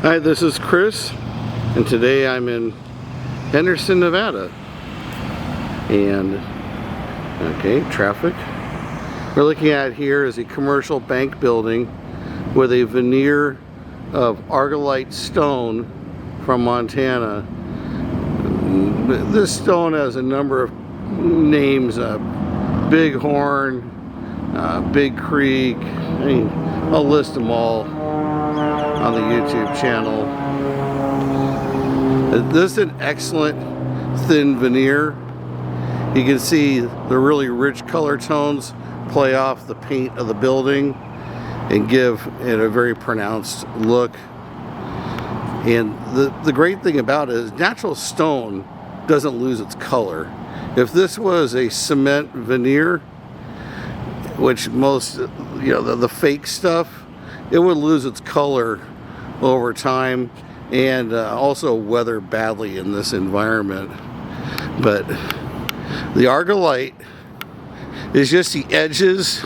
Hi, this is Chris, and today I'm in Henderson, Nevada. And, okay, traffic. We're looking at here is a commercial bank building with a veneer of argillite stone from Montana. This stone has a number of names, Big Horn, Big Creek. I mean, I'll list them all on the YouTube channel. This is an excellent thin veneer. You can see the really rich color tones play off the paint of the building and give it a very pronounced look. And the great thing about it is natural stone doesn't lose its color. If this was a cement veneer, which most, the fake stuff, it would lose its color over time and also weather badly in this environment. But the argillite is just the edges.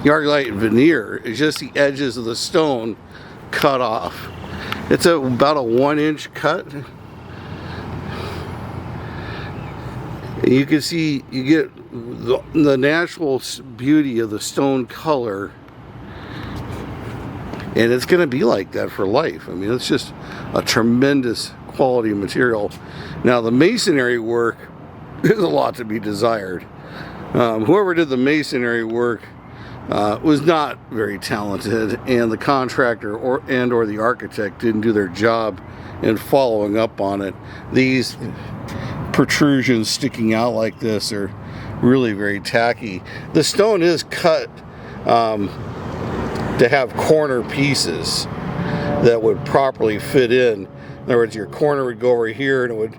The argillite veneer is just the edges of the stone cut off. It's about a 1-inch cut. You can see, you get the natural beauty of the stone color, and it's going to be like that for life. I mean, it's just a tremendous quality material. Now, the masonry work is a lot to be desired. Whoever did the masonry work was not very talented, and the contractor or the architect didn't do their job in following up on it. These protrusions sticking out like this are really very tacky. The stone is cut to have corner pieces that would properly fit in. In other words, your corner would go over here and it would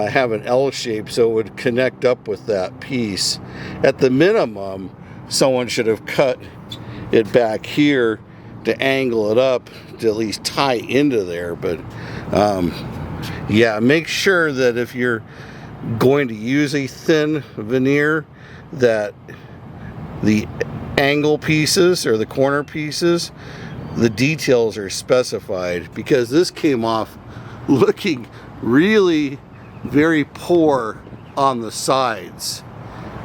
have an L shape, so it would connect up with that piece. At the minimum, someone should have cut it back here to angle it up to at least tie into there. But yeah, make sure that if you're going to use a thin veneer, that the angle pieces or the corner pieces, the details are specified, because this came off looking really very poor on the sides.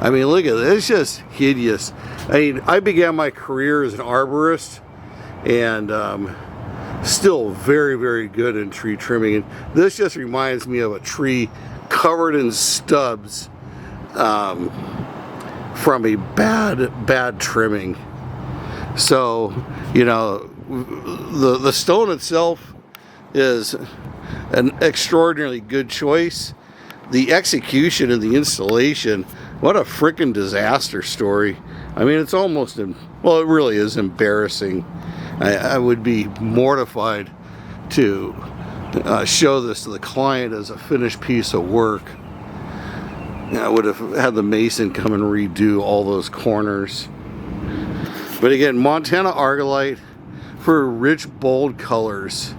I mean, look at this, it's just hideous. I mean, I began my career as an arborist, and still very, very good in tree trimming. And this just reminds me of a tree covered in stubs from a bad trimming. So, the stone itself is an extraordinarily good choice. The execution and the installation, what a freaking disaster story. I mean, it's almost, well, it really is embarrassing. I would be mortified to show this to the client as a finished piece of work. I would have had the mason come and redo all those corners. But again, Montana argillite for rich, bold colors.